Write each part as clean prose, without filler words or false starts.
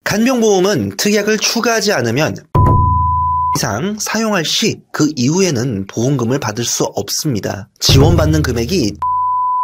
간병보험은 특약을 추가하지 않으면 이상 사용할 시 그 이후에는 보험금을 받을 수 없습니다. 지원받는 금액이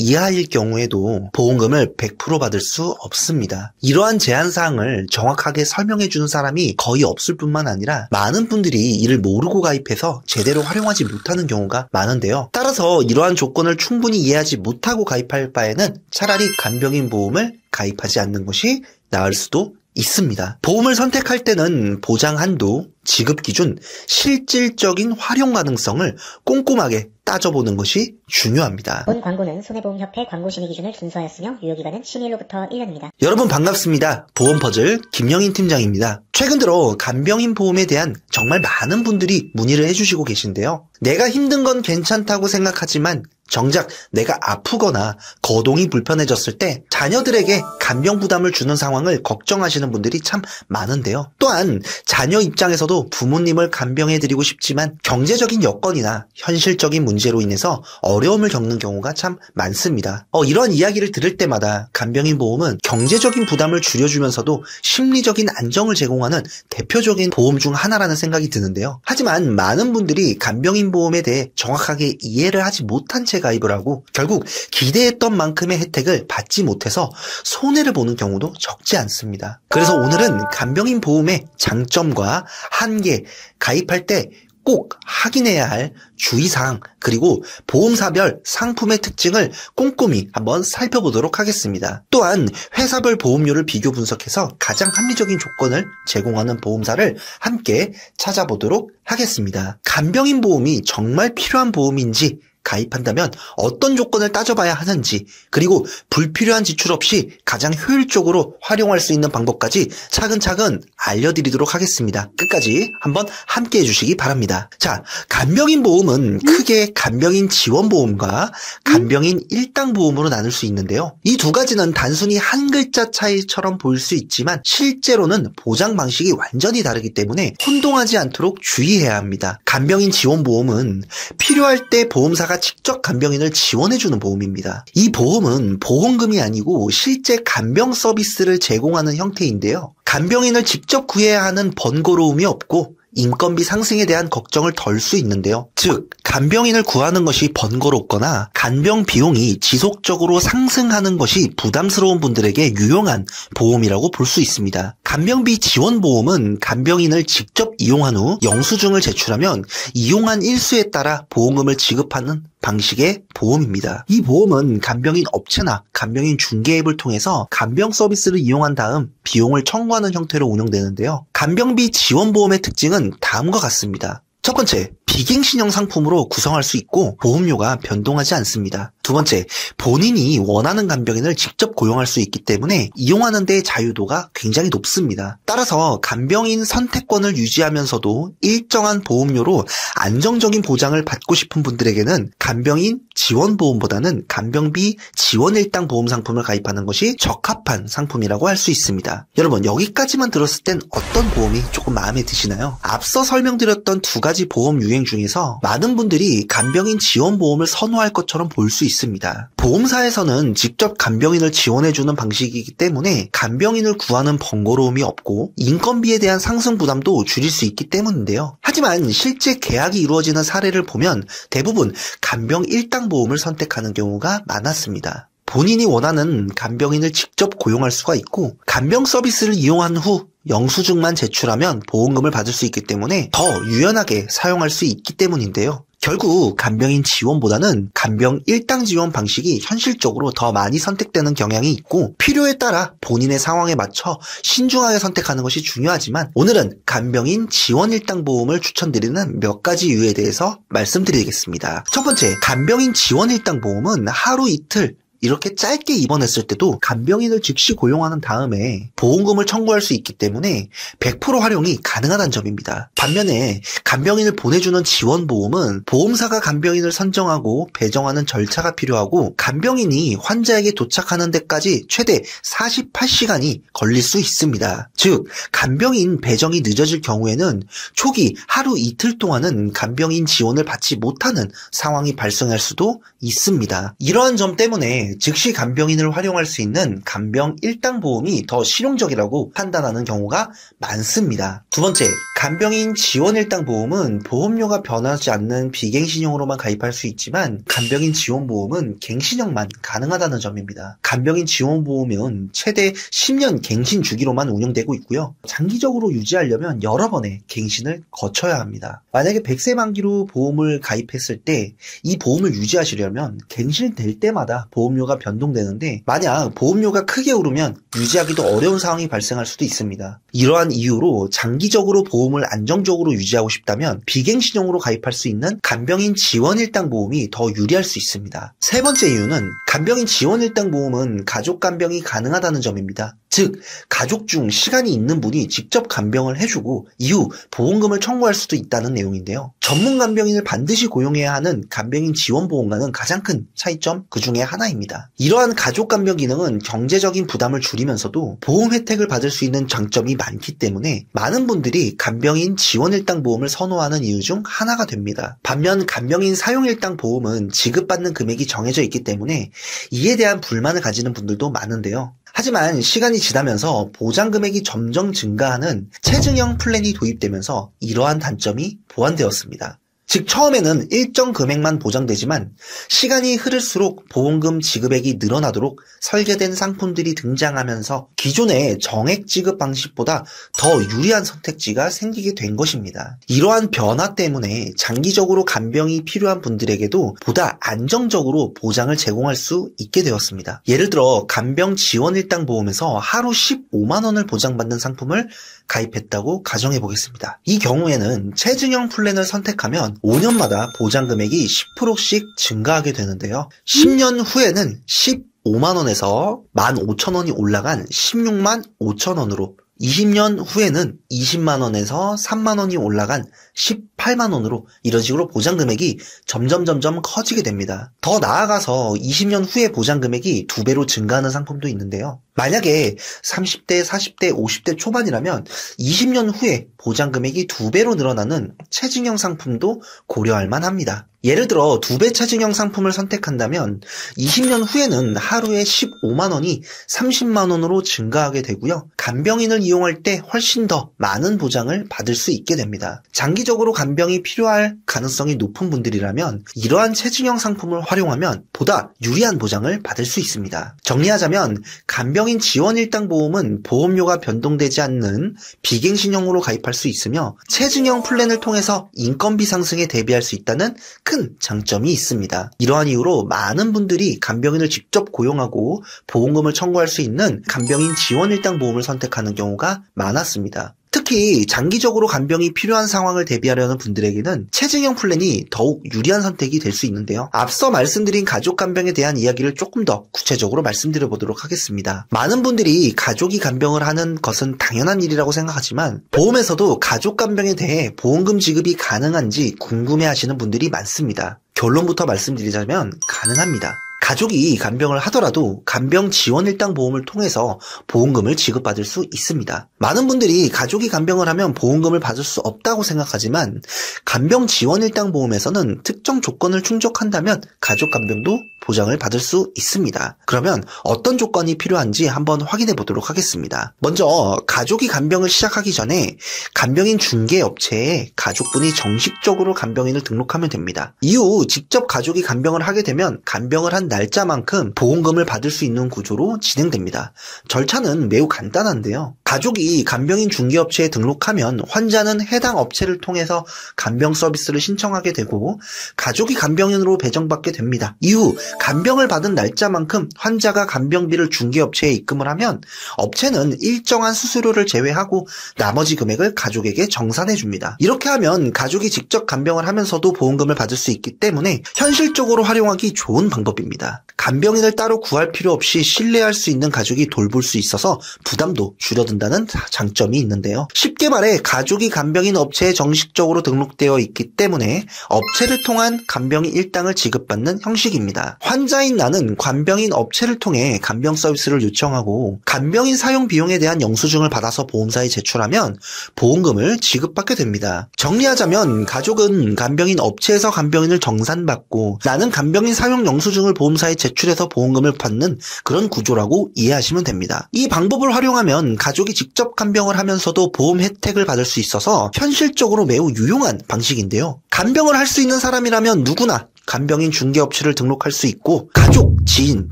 이하일 경우에도 보험금을 100% 받을 수 없습니다. 이러한 제한사항을 정확하게 설명해주는 사람이 거의 없을 뿐만 아니라 많은 분들이 이를 모르고 가입해서 제대로 활용하지 못하는 경우가 많은데요. 따라서 이러한 조건을 충분히 이해하지 못하고 가입할 바에는 차라리 간병인 보험을 가입하지 않는 것이 나을 수도 있습니다. 보험을 선택할 때는 보장 한도, 지급 기준, 실질적인 활용 가능성을 꼼꼼하게 따져보는 것이 중요합니다. 본 광고는 손해보험협회 광고심의 기준을 준수하였으며 유효기간은 심의일로부터 1년입니다. 여러분 반갑습니다. 보험퍼즐 김영인 팀장입니다. 최근 들어 간병인 보험에 대한 정말 많은 분들이 문의를 해주시고 계신데요. 내가 힘든 건 괜찮다고 생각하지만 정작 내가 아프거나 거동이 불편해졌을 때 자녀들에게 간병 부담을 주는 상황을 걱정하시는 분들이 참 많은데요. 또한 자녀 입장에서도 부모님을 간병해드리고 싶지만 경제적인 여건이나 현실적인 문제로 인해서 어려움을 겪는 경우가 참 많습니다. 이런 이야기를 들을 때마다 간병인 보험은 경제적인 부담을 줄여주면서도 심리적인 안정을 제공하는 대표적인 보험 중 하나라는 생각이 드는데요. 하지만 많은 분들이 간병인 보험에 대해 정확하게 이해를 하지 못한 채 가입을 하고 결국 기대했던 만큼의 혜택을 받지 못해서 손해를 보는 경우도 적지 않습니다. 그래서 오늘은 간병인 보험의 장점과 한계, 가입할 때 꼭 확인해야 할 주의사항, 그리고 보험사별 상품의 특징을 꼼꼼히 한번 살펴보도록 하겠습니다. 또한 회사별 보험료를 비교 분석해서 가장 합리적인 조건을 제공하는 보험사를 함께 찾아보도록 하겠습니다. 간병인 보험이 정말 필요한 보험인지, 가입한다면 어떤 조건을 따져봐야 하는지, 그리고 불필요한 지출 없이 가장 효율적으로 활용할 수 있는 방법까지 차근차근 알려드리도록 하겠습니다. 끝까지 한번 함께 해주시기 바랍니다. 자, 간병인 보험은 크게 간병인 지원보험과 간병인 일당보험으로 나눌 수 있는데요. 이 두 가지는 단순히 한 글자 차이처럼 보일 수 있지만 실제로는 보장 방식이 완전히 다르기 때문에 혼동하지 않도록 주의해야 합니다. 간병인 지원보험은 필요할 때 보험사가 직접 간병인을 지원해주는 보험입니다. 이 보험은 보험금이 아니고 실제 간병 서비스를 제공하는 형태인데요. 간병인을 직접 구해야 하는 번거로움이 없고 인건비 상승에 대한 걱정을 덜 수 있는데요. 즉, 간병인을 구하는 것이 번거롭거나 간병 비용이 지속적으로 상승하는 것이 부담스러운 분들에게 유용한 보험이라고 볼 수 있습니다. 간병비 지원보험은 간병인을 직접 이용한 후 영수증을 제출하면 이용한 일수에 따라 보험금을 지급하는 방식의 보험입니다. 이 보험은 간병인 업체나 간병인 중개앱을 통해서 간병 서비스를 이용한 다음 비용을 청구하는 형태로 운영되는데요. 간병비 지원보험의 특징은 다음과 같습니다. 첫 번째, 비갱신형 상품으로 구성할 수 있고 보험료가 변동하지 않습니다. 두 번째, 본인이 원하는 간병인을 직접 고용할 수 있기 때문에 이용하는 데의 자유도가 굉장히 높습니다. 따라서 간병인 선택권을 유지하면서도 일정한 보험료로 안정적인 보장을 받고 싶은 분들에게는 간병인 지원보험보다는 간병비 지원일당 보험 상품을 가입하는 것이 적합한 상품이라고 할 수 있습니다. 여러분, 여기까지만 들었을 땐 어떤 보험이 조금 마음에 드시나요? 앞서 설명드렸던 두 가지 보험 유행 중에서 많은 분들이 간병인 지원보험을 선호할 것처럼 보일 수 있습니다. 보험사에서는 직접 간병인을 지원해주는 방식이기 때문에 간병인을 구하는 번거로움이 없고 인건비에 대한 상승 부담도 줄일 수 있기 때문인데요. 하지만 실제 계약이 이루어지는 사례를 보면 대부분 간병 일당 보험을 선택하는 경우가 많았습니다. 본인이 원하는 간병인을 직접 고용할 수가 있고 간병 서비스를 이용한 후 영수증만 제출하면 보험금을 받을 수 있기 때문에 더 유연하게 사용할 수 있기 때문인데요. 결국 간병인 지원보다는 간병 일당 지원 방식이 현실적으로 더 많이 선택되는 경향이 있고 필요에 따라 본인의 상황에 맞춰 신중하게 선택하는 것이 중요하지만 오늘은 간병인 지원 일당 보험을 추천드리는 몇 가지 이유에 대해서 말씀드리겠습니다. 첫 번째, 간병인 지원 일당 보험은 하루 이틀 이렇게 짧게 입원했을 때도 간병인을 즉시 고용하는 다음에 보험금을 청구할 수 있기 때문에 100% 활용이 가능하다는 점입니다. 반면에 간병인을 보내주는 지원보험은 보험사가 간병인을 선정하고 배정하는 절차가 필요하고 간병인이 환자에게 도착하는 데까지 최대 48시간이 걸릴 수 있습니다. 즉, 간병인 배정이 늦어질 경우에는 초기 하루 이틀 동안은 간병인 지원을 받지 못하는 상황이 발생할 수도 있습니다. 이러한 점 때문에 때문에 즉시 간병인을 활용할 수 있는 간병 일당 보험이 더 실용적이라고 판단하는 경우가 많습니다. 두 번째, 간병인 지원 일당 보험은 보험료가 변하지 않는 비갱신형으로만 가입할 수 있지만 간병인 지원 보험은 갱신형만 가능하다는 점입니다. 간병인 지원 보험은 최대 10년 갱신 주기로만 운영되고 있고요. 장기적으로 유지하려면 여러 번의 갱신을 거쳐야 합니다. 만약에 100세 만기로 보험을 가입했을 때 이 보험을 유지하시려면 갱신될 때마다 보험료가 변동되는데 만약 보험료가 크게 오르면 유지하기도 어려운 상황이 발생할 수도 있습니다. 이러한 이유로 장기적으로 보험을 안정적으로 유지하고 싶다면 비갱신형으로 가입할 수 있는 간병인 지원 일당 보험이 더 유리할 수 있습니다. 세 번째 이유는 간병인 지원 일당 보험은 가족 간병이 가능하다는 점입니다. 즉, 가족 중 시간이 있는 분이 직접 간병을 해주고 이후 보험금을 청구할 수도 있다는 내용인데요. 전문 간병인을 반드시 고용해야 하는 간병인 지원보험과는 가장 큰 차이점 그 중에 하나입니다. 이러한 가족 간병 기능은 경제적인 부담을 줄이면서도 보험 혜택을 받을 수 있는 장점이 많기 때문에 많은 분들이 간병인 지원 일당 보험을 선호하는 이유 중 하나가 됩니다. 반면 간병인 사용 일당 보험은 지급받는 금액이 정해져 있기 때문에 이에 대한 불만을 가지는 분들도 많은데요. 하지만 시간이 지나면서 보장 금액이 점점 증가하는 체증형 플랜이 도입되면서 이러한 단점이 보완되었습니다. 즉 처음에는 일정 금액만 보장되지만 시간이 흐를수록 보험금 지급액이 늘어나도록 설계된 상품들이 등장하면서 기존의 정액 지급 방식보다 더 유리한 선택지가 생기게 된 것입니다. 이러한 변화 때문에 장기적으로 간병이 필요한 분들에게도 보다 안정적으로 보장을 제공할 수 있게 되었습니다. 예를 들어 간병 지원 일당 보험에서 하루 15만 원을 보장받는 상품을 가입했다고 가정해 보겠습니다. 이 경우에는 체증형 플랜을 선택하면 5년마다 보장 금액이 10%씩 증가하게 되는데요. 10년 후에는 15만 원에서 15,000원이 올라간 16만 5천 원으로 20년 후에는 20만 원에서 3만 원이 올라간 18만 원으로 이런 식으로 보장 금액이 점점 커지게 됩니다. 더 나아가서 20년 후에 보장 금액이 2배로 증가하는 상품도 있는데요. 만약에 30대, 40대, 50대 초반이라면 20년 후에 보장 금액이 2배로 늘어나는 체증형 상품도 고려할 만합니다. 예를 들어 2배 체증형 상품을 선택한다면 20년 후에는 하루에 15만 원이 30만 원으로 증가하게 되고요. 간병인을 이용할 때 훨씬 더 많은 보장을 받을 수 있게 됩니다. 장기적으로 간병이 필요할 가능성이 높은 분들이라면 이러한 체증형 상품을 활용하면 보다 유리한 보장을 받을 수 있습니다. 정리하자면 간병인 지원 일당 보험은 보험료가 변동되지 않는 비갱신형으로 가입할 수 있으며 체증형 플랜을 통해서 인건비 상승에 대비할 수 있다는 큰 장점이 있습니다. 이러한 이유로 많은 분들이 간병인을 직접 고용하고 보험금을 청구할 수 있는 간병인 지원 일당 보험을 선택하는 경우가 많았습니다. 특히 장기적으로 간병이 필요한 상황을 대비하려는 분들에게는 체증형 플랜이 더욱 유리한 선택이 될 수 있는데요. 앞서 말씀드린 가족 간병에 대한 이야기를 조금 더 구체적으로 말씀드려 보도록 하겠습니다. 많은 분들이 가족이 간병을 하는 것은 당연한 일이라고 생각하지만 보험에서도 가족 간병에 대해 보험금 지급이 가능한지 궁금해하시는 분들이 많습니다. 결론부터 말씀드리자면 가능합니다. 가족이 간병을 하더라도 간병 지원 일당 보험을 통해서 보험금을 지급받을 수 있습니다. 많은 분들이 가족이 간병을 하면 보험금을 받을 수 없다고 생각하지만 간병 지원 일당 보험에서는 특정 조건을 충족한다면 가족 간병도 보장을 받을 수 있습니다. 그러면 어떤 조건이 필요한지 한번 확인해 보도록 하겠습니다. 먼저 가족이 간병을 시작하기 전에 간병인 중개업체에 가족분이 정식적으로 간병인을 등록하면 됩니다. 이후 직접 가족이 간병을 하게 되면 간병을 한 날짜만큼 보험금을 받을 수 있는 구조로 진행됩니다. 절차는 매우 간단한데요. 가족이 간병인 중개업체에 등록하면 환자는 해당 업체를 통해서 간병 서비스를 신청하게 되고 가족이 간병인으로 배정받게 됩니다. 이후 간병을 받은 날짜만큼 환자가 간병비를 중개업체에 입금을 하면 업체는 일정한 수수료를 제외하고 나머지 금액을 가족에게 정산해 줍니다. 이렇게 하면 가족이 직접 간병을 하면서도 보험금을 받을 수 있기 때문에 현실적으로 활용하기 좋은 방법입니다. 간병인을 따로 구할 필요 없이 신뢰할 수 있는 가족이 돌볼 수 있어서 부담도 줄어든다. 준다는 장점이 있는데요. 쉽게 말해 가족이 간병인 업체에 정식적으로 등록되어 있기 때문에 업체를 통한 간병인 일당을 지급받는 형식입니다. 환자인 나는 간병인 업체를 통해 간병 서비스를 요청하고 간병인 사용 비용에 대한 영수증을 받아서 보험사에 제출하면 보험금을 지급받게 됩니다. 정리하자면 가족은 간병인 업체에서 간병인을 정산받고 나는 간병인 사용 영수증을 보험사에 제출해서 보험금을 받는 그런 구조라고 이해하시면 됩니다. 이 방법을 활용하면 가족이 직접 간병을 하면서도 보험 혜택을 받을 수 있어서 현실적으로 매우 유용한 방식인데요. 간병을 할 수 있는 사람이라면 누구나 간병인 중개업체를 등록할 수 있고 가족, 지인,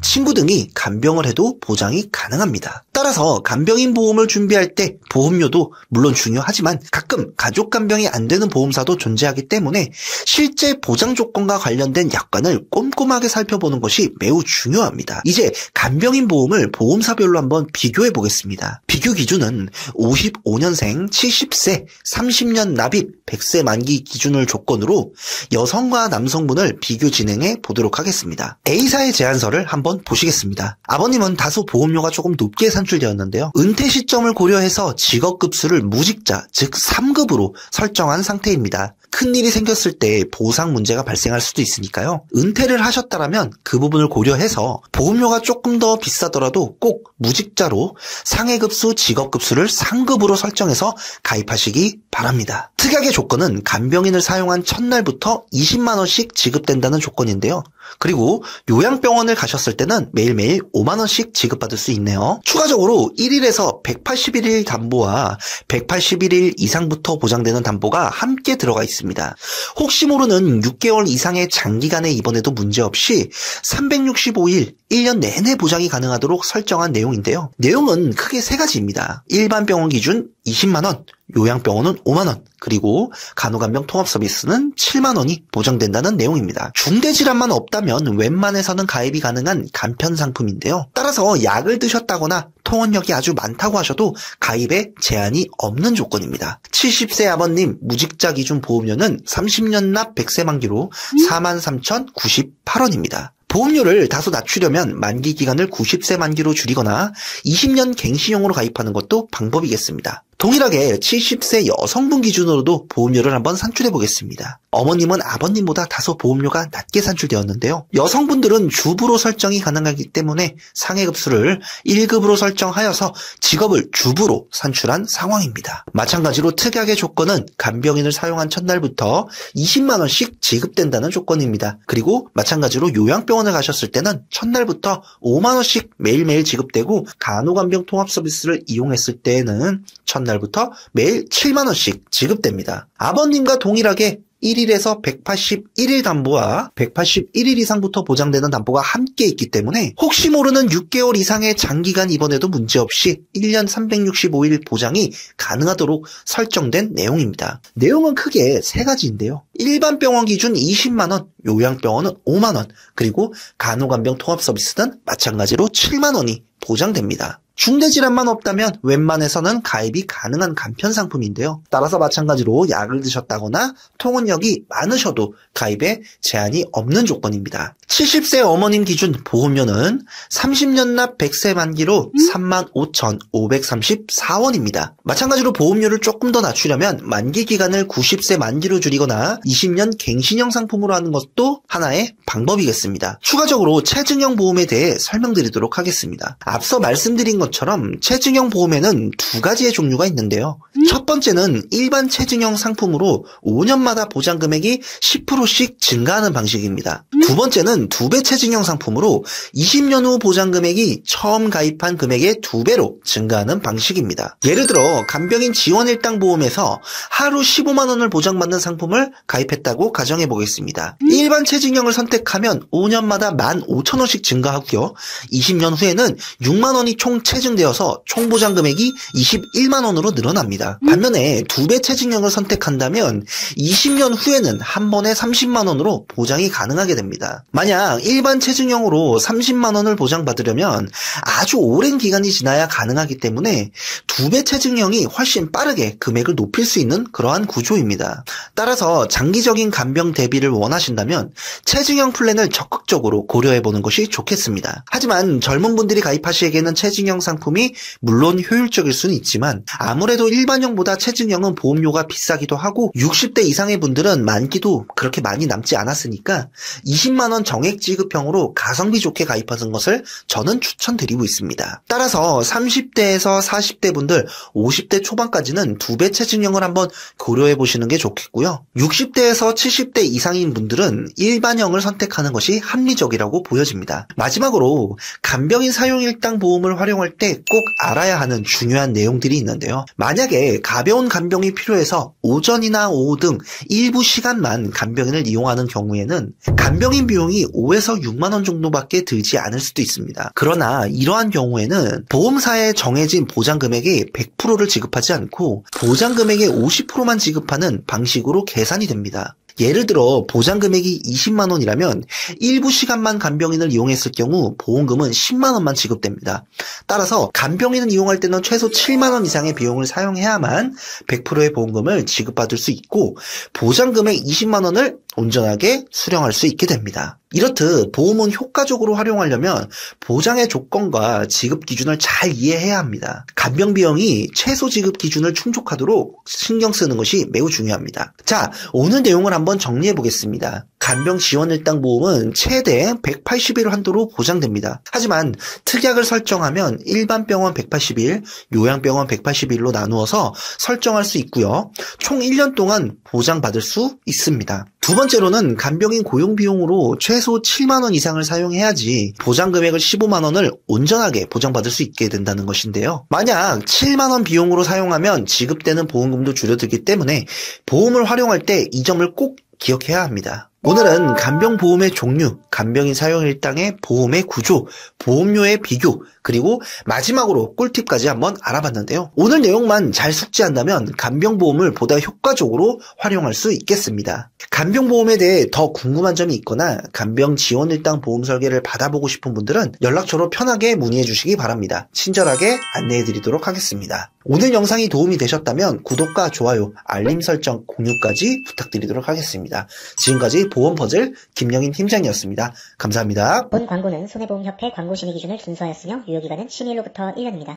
친구 등이 간병을 해도 보장이 가능합니다. 따라서 간병인 보험을 준비할 때 보험료도 물론 중요하지만 가끔 가족 간병이 안 되는 보험사도 존재하기 때문에 실제 보장 조건과 관련된 약관을 꼼꼼하게 살펴보는 것이 매우 중요합니다. 이제 간병인 보험을 보험사별로 한번 비교해 보겠습니다. 비교 기준은 55년생, 70세, 30년 납입, 100세 만기 기준을 조건으로 여성과 남성분을 비교 진행해 보도록 하겠습니다. A사의 제안서를 한번 보시겠습니다. 아버님은 다소 보험료가 조금 높게 산출되었는데요. 은퇴 시점을 고려해서 직업급수를 무직자, 즉 3급으로 설정한 상태입니다. 큰일이 생겼을 때 보상 문제가 발생할 수도 있으니까요. 은퇴를 하셨다라면 그 부분을 고려해서 보험료가 조금 더 비싸더라도 꼭 무직자로 상해급수, 직업급수를 상급으로 설정해서 가입하시기 바랍니다. 특약의 조건은 간병인을 사용한 첫날부터 20만 원씩 지급된다는 조건인데요. 그리고 요양병원을 가셨을 때는 매일매일 5만 원씩 지급받을 수 있네요. 추가적으로 1일에서 181일 담보와 181일 이상부터 보장되는 담보가 함께 들어가 있습니다. 혹시 모르는 6개월 이상의 장기간의 입원에도 문제없이 365일 1년 내내 보장이 가능하도록 설정한 내용인데요. 내용은 크게 세 가지입니다. 일반 병원 기준 20만 원, 요양병원은 5만 원, 그리고 간호간병 통합 서비스는 7만 원이 보장된다는 내용입니다. 중대질환만 없다면 웬만해서는 가입이 가능한 간편 상품인데요. 따라서 약을 드셨다거나 통원력이 아주 많다고 하셔도 가입에 제한이 없는 조건입니다. 70세 아버님 무직자 기준 보험료는 30년 납 100세 만기로 43,098원입니다. 보험료를 다소 낮추려면 만기 기간을 90세 만기로 줄이거나 20년 갱신형으로 가입하는 것도 방법이겠습니다. 동일하게 70세 여성분 기준으로도 보험료를 한번 산출해 보겠습니다. 어머님은 아버님보다 다소 보험료가 낮게 산출되었는데요. 여성분들은 주부로 설정이 가능하기 때문에 상해급수를 1급으로 설정하여서 직업을 주부로 산출한 상황입니다. 마찬가지로 특약의 조건은 간병인을 사용한 첫날부터 20만 원씩 지급된다는 조건입니다. 그리고 마찬가지로 요양병원을 가셨을 때는 첫날부터 5만 원씩 매일매일 지급되고 간호간병 통합 서비스를 이용했을 때에는 첫날부터 매일 7만 원씩 지급됩니다. 아버님과 동일하게 1일에서 181일 담보와 181일 이상부터 보장되는 담보가 함께 있기 때문에 혹시 모르는 6개월 이상의 장기간 입원에도 문제없이 1년 365일 보장이 가능하도록 설정된 내용입니다. 내용은 크게 세 가지인데요. 일반 병원 기준 20만 원, 요양병원은 5만 원, 그리고 간호간병 통합 서비스는 마찬가지로 7만 원이 보장됩니다. 중대질환만 없다면 웬만해서는 가입이 가능한 간편 상품인데요. 따라서 마찬가지로 약을 드셨다거나 통원력이 많으셔도 가입에 제한이 없는 조건입니다. 70세 어머님 기준 보험료는 30년 납 100세 만기로 35,534원입니다. 마찬가지로 보험료를 조금 더 낮추려면 만기 기간을 90세 만기로 줄이거나 20년 갱신형 상품으로 하는 것도 하나의 방법이겠습니다. 추가적으로 체증형 보험에 대해 설명드리도록 하겠습니다. 앞서 말씀드린 것처럼 체증형 보험에는 두 가지의 종류가 있는데요. 첫 번째는 일반 체증형 상품으로 5년마다 보장 금액이 10%씩 증가하는 방식입니다. 두 번째는 2배 체증형 상품으로 20년 후 보장 금액이 처음 가입한 금액의 2배로 증가하는 방식입니다. 예를 들어 간병인 지원 일당 보험에서 하루 15만 원을 보장받는 상품을 가입했다고 가정해 보겠습니다. 일반 체증형을 선택하면 5년마다 15,000원씩 증가하고요. 20년 후에는 6만 원이 총 체증되어서 총 보장 금액이 21만 원으로 늘어납니다. 됩니다. 반면에 2배 체증형을 선택한다면 20년 후에는 한 번에 30만 원으로 보장이 가능하게 됩니다. 만약 일반 체증형으로 30만 원을 보장받으려면 아주 오랜 기간이 지나야 가능하기 때문에 2배 체증형이 훨씬 빠르게 금액을 높일 수 있는 그러한 구조입니다. 따라서 장기적인 간병 대비를 원하신다면 체증형 플랜을 적극적으로 고려해보는 것이 좋겠습니다. 하지만 젊은 분들이 가입하시기에는 체증형 상품이 물론 효율적일 수는 있지만 아무래도 일반형보다 체증형은 보험료가 비싸기도 하고 60대 이상의 분들은 만기도 그렇게 많이 남지 않았으니까 20만 원 정액 지급형으로 가성비 좋게 가입하는 것을 저는 추천드리고 있습니다. 따라서 30대에서 40대 분들, 50대 초반까지는 2배 체증형을 한번 고려해 보시는 게 좋겠고요. 60대에서 70대 이상인 분들은 일반형을 선택하는 것이 합리적이라고 보여집니다. 마지막으로 간병인 사용일당 보험을 활용할 때 꼭 알아야 하는 중요한 내용들이 있는데요. 만약에 가벼운 간병이 필요해서 오전이나 오후 등 일부 시간만 간병인을 이용하는 경우에는 간병인 비용이 5에서 6만 원 정도밖에 들지 않을 수도 있습니다. 그러나 이러한 경우에는 보험사에 정해진 보장 금액의 100%를 지급하지 않고 보장 금액의 50%만 지급하는 방식으로 계산이 됩니다. 예를 들어 보장 금액이 20만 원이라면 일부 시간만 간병인을 이용했을 경우 보험금은 10만 원만 지급됩니다. 따라서 간병인을 이용할 때는 최소 7만 원 이상의 비용을 사용해야만 100%의 보험금을 지급받을 수 있고 보장 금액 20만 원을 온전하게 수령할 수 있게 됩니다. 이렇듯 보험은 효과적으로 활용하려면 보장의 조건과 지급 기준을 잘 이해해야 합니다. 간병 비용이 최소 지급 기준을 충족하도록 신경 쓰는 것이 매우 중요합니다. 자, 오늘 내용을 한번 정리해 보겠습니다. 간병 지원 일당 보험은 최대 180일 한도로 보장됩니다. 하지만 특약을 설정하면 일반 병원 180일, 요양병원 180일로 나누어서 설정할 수 있고요. 총 1년 동안 보장받을 수 있습니다. 두 번째로는 간병인 고용 비용으로 최소 7만 원 이상을 사용해야지 보장 금액을 15만 원을 온전하게 보장받을 수 있게 된다는 것인데요. 만약 7만 원 비용으로 사용하면 지급되는 보험금도 줄어들기 때문에 보험을 활용할 때 이 점을 꼭 기억해야 합니다. 오늘은 간병보험의 종류, 간병인 사용일당의 보험의 구조, 보험료의 비교, 그리고 마지막으로 꿀팁까지 한번 알아봤는데요. 오늘 내용만 잘 숙지한다면 간병보험을 보다 효과적으로 활용할 수 있겠습니다. 간병보험에 대해 더 궁금한 점이 있거나 간병 지원일당 보험 설계를 받아보고 싶은 분들은 연락처로 편하게 문의해 주시기 바랍니다. 친절하게 안내해 드리도록 하겠습니다. 오늘 영상이 도움이 되셨다면 구독과 좋아요, 알림 설정, 공유까지 부탁드리도록 하겠습니다. 지금까지 보험퍼즐 김영인 팀장이었습니다. 감사합니다. 본 광고는 손해보험협회 광고심의 기준을 준수하였으며 유효기간은 심의일로부터 1년입니다.